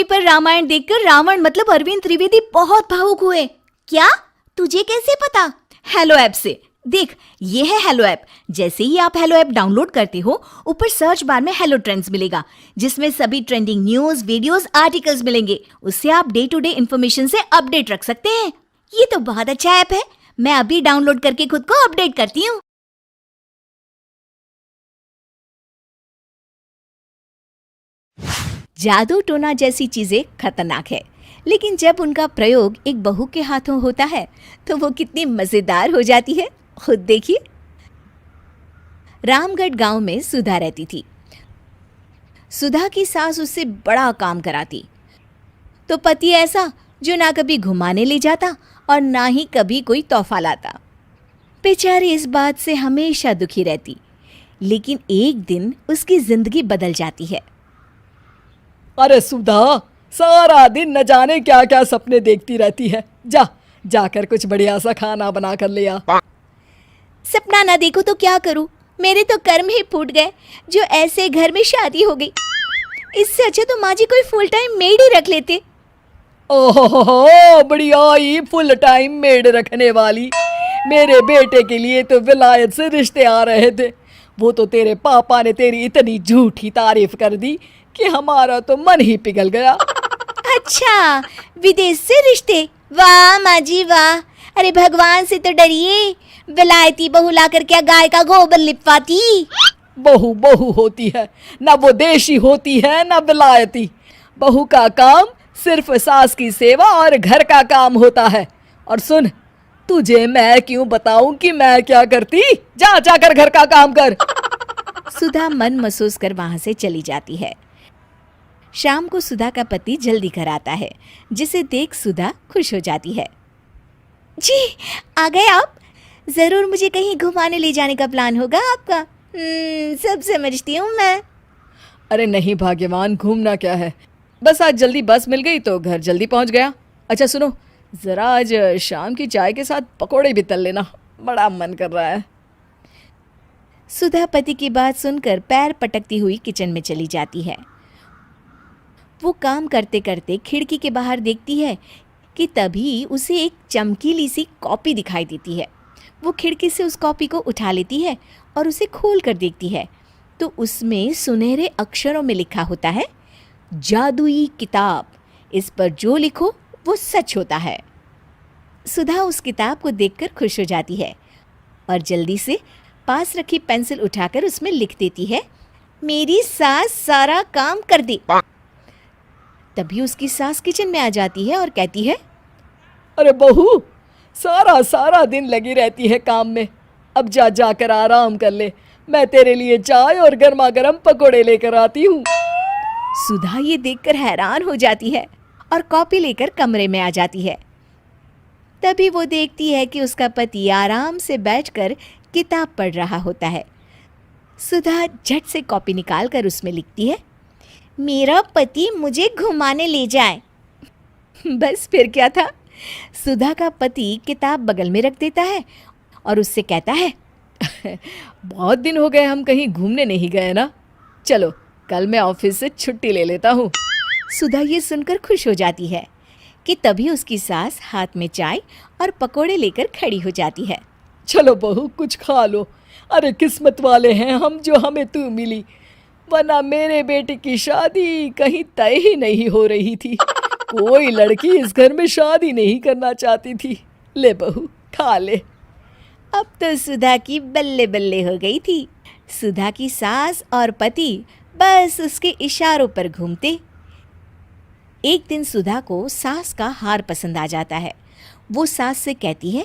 पर रामायण देखकर रावण मतलब अरविंद त्रिवेदी बहुत भावुक हुए। क्या? तुझे कैसे पता? हेलो ऐप से। देख, ये है हेलो ऐप। जैसे ही आप हेलो ऐप डाउनलोड करते हो, ऊपर सर्च बार में हेलो ट्रेंड्स मिलेगा, जिसमें सभी ट्रेंडिंग न्यूज, वीडियोस, आर्टिकल्स मिलेंगे। उससे आप डे टू डे इन्फॉर्मेशन से अपडेट रख सकते हैं। ये तो बहुत अच्छा ऐप है। मैं अभी डाउनलोड करके खुद को अपडेट करती हूँ। जादू टोना जैसी चीजें खतरनाक है, लेकिन जब उनका प्रयोग एक बहू के हाथों होता है तो वो कितनी मजेदार हो जाती है, खुद देखिए। रामगढ़ गांव में सुधा रहती थी। सुधा की सास उससे बड़ा काम कराती, तो पति ऐसा जो ना कभी घुमाने ले जाता और ना ही कभी कोई तोहफा लाता। बेचारी इस बात से हमेशा दुखी रहती, लेकिन एक दिन उसकी जिंदगी बदल जाती है। अरे सुधा, सारा दिन न जाने क्या क्या सपने देखती रहती है। जाकर कुछ बढ़िया सा खाना बना कर ले आ। सपना ना देखो तो क्या करूं? मेरे तो कर्म ही फूट गए जो ऐसे घर में शादी हो गई। इससे अच्छा तो माँ जी कोई फुल टाइम मेड ही रख लेते। ओहो, बढ़िया ही फुल टाइम मेड रखने वाली। मेरे बेटे के लिए तो विलायत से रिश्ते आ रहे थे। वो तो तेरे पापा ने तेरी इतनी झूठी तारीफ कर दी कि हमारा तो मन ही पिघल गया। अच्छा, विदेश से रिश्ते? वाह माँ जी वाह। अरे भगवान से तो डरिए। विलायती बहू लाकर क्या गाय का गोबर लिपवाती? बहू बहू होती है, ना वो देशी होती है ना विलायती। बहू का काम सिर्फ सास की सेवा और घर का काम होता है। और सुन, तुझे मैं क्यों बताऊं कि मैं क्या करती? जाकर घर का काम कर। सुधा मन महसूस कर वहां से चली जाती है। शाम को सुधा का पति जल्दी घर आता है, जिसे देख सुधा खुश हो जाती है। जी, आ गए आप? जरूर मुझे कहीं घुमाने ले जाने का प्लान होगा आपका। सब समझती हूँ मैं। अरे नहीं भाग्यवान, घूमना क्या है, बस आज जल्दी बस मिल गई तो घर जल्दी पहुंच गया। अच्छा सुनो, जरा आज शाम की चाय के साथ पकोड़े भी तल लेना, बड़ा मन कर रहा है। सुधा पति की बात सुनकर पैर पटकती हुई किचन में चली जाती है। वो काम करते करते खिड़की के बाहर देखती है कि तभी उसे एक चमकीली सी कॉपी दिखाई देती है। वो खिड़की से उस कॉपी को उठा लेती है और उसे खोल कर देखती है, तो उसमें सुनहरे अक्षरों में लिखा होता है, जादुई किताब, इस पर जो लिखो वो सच होता है। सुधा उस किताब को देखकर खुश हो जाती है और जल्दी से पास रखी पेंसिल उठाकर उसमें लिख देती है, मेरी सास सारा काम कर दे। तभी उसकी सास किचन में आ जाती है और कहती है, अरे बहू, सारा दिन लगी रहती है काम में। अब जाकर आराम कर ले, मैं तेरे लिए चाय और गर्मा गर्म पकोड़े लेकर आती हूँ। सुधा ये देखकर हैरान हो जाती है और कॉपी लेकर कमरे में आ जाती है। तभी वो देखती है कि उसका पति आराम से बैठकर किताब पढ़ रहा होता है। सुधा झट से कॉपी निकालकर उसमें लिखती है, मेरा पति मुझे घुमाने ले जाए। बस फिर क्या था, सुधा का पति किताब बगल में रख देता है और उससे कहता है, बहुत दिन हो गए हम कहीं घूमने नहीं गए ना, चलो कल मैं ऑफिस से छुट्टी ले लेता हूँ। सुधा ये सुनकर खुश हो जाती है कि तभी उसकी सास हाथ में चाय और पकोड़े लेकर खड़ी हो जाती है। चलो बहू, कुछ खा लो। अरे किस्मत वाले हैं हम जो हमें तू मिली, वरना मेरे बेटे की शादी कहीं तय ही नहीं हो रही थी। कोई लड़की इस घर में शादी नहीं करना चाहती थी। ले बहू, खा ले। अब तो सुधा की बल्ले बल्ले हो गई थी। सुधा की सास और पति बस उसके इशारों पर घूमते। एक दिन सुधा को सास का हार पसंद आ जाता है। वो सास से कहती है,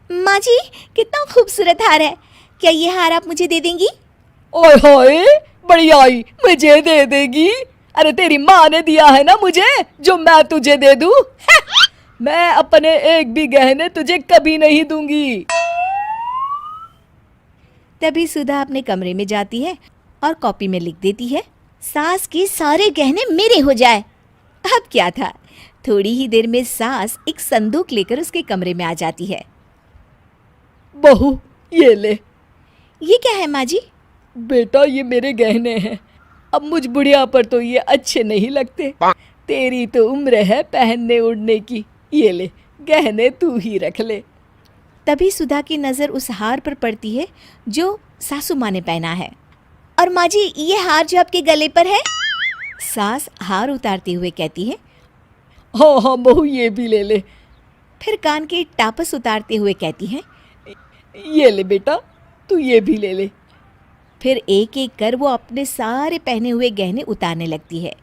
माँ जी कितना खूबसूरत हार है, क्या ये हार आप मुझे दे देंगी? ओए होए, बढ़िया ही, मुझे दे देगी? अरे तेरी माँ ने दिया है ना मुझे, जो मैं तुझे दे दूँ? मैं अपने एक भी गहने तुझे कभी नहीं दूंगी। तभी सुधा अपने कमरे में जाती है और कॉपी में लिख देती है, सास के सारे गहने मेरे हो जाए। अब क्या था, थोड़ी ही देर में सास एक संदूक लेकर उसके कमरे में आ जाती है। बहू ये ले। ये क्या है माँ जी? बेटा ये मेरे गहने हैं, अब मुझ बुढ़िया पर तो ये अच्छे नहीं लगते, तेरी तो उम्र है पहनने उड़ने की, ये ले गहने तू ही रख ले। तभी सुधा की नज़र उस हार पर पड़ती है जो सासू माँ ने पहना है। और माँ जी, ये हार जो आपके गले पर है? सास हार उतारते हुए कहती है। हाँ हाँ बहू, ये भी ले ले। फिर कान के टापस उतारते हुए कहती है। ये ले बेटा, तू ये भी ले ले। फिर एक एक कर वो अपने सारे पहने हुए गहने उतारने लगती है।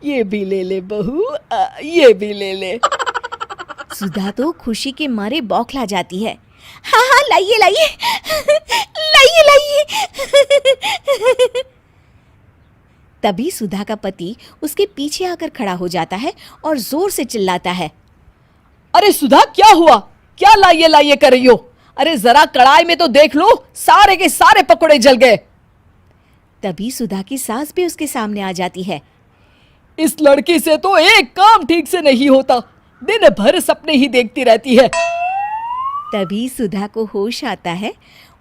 ये भी ले ले बहू, ये भी ले ले। सुधा तो खुशी के मारे बौखला जाती है। हाँ हाँ, लाइए लाइए लाइए लाइए। तभी सुधा का पति उसके पीछे आकर खड़ा हो जाता है और जोर से चिल्लाता है। अरे सुधा, क्या हुआ? क्या लाइए लाइए कर रही हो? अरे जरा कढ़ाई में तो देख लो, सारे के सारे पकोड़े जल गए। तभी सुधा की सास भी उसके सामने आ जाती है। इस लड़की से तो एक काम ठीक से नहीं होता, दिन भर सपने ही देखती रहती है। तभी सुधा को होश आता है।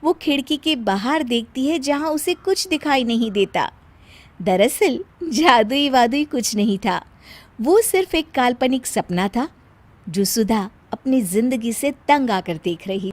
वो खिड़की के बाहर देखती है जहां उसे कुछ दिखाई नहीं देता। दरअसल जादुई वादुई कुछ नहीं था, वो सिर्फ एक काल्पनिक सपना था जो सुधा अपनी जिंदगी से तंग आकर देख रही।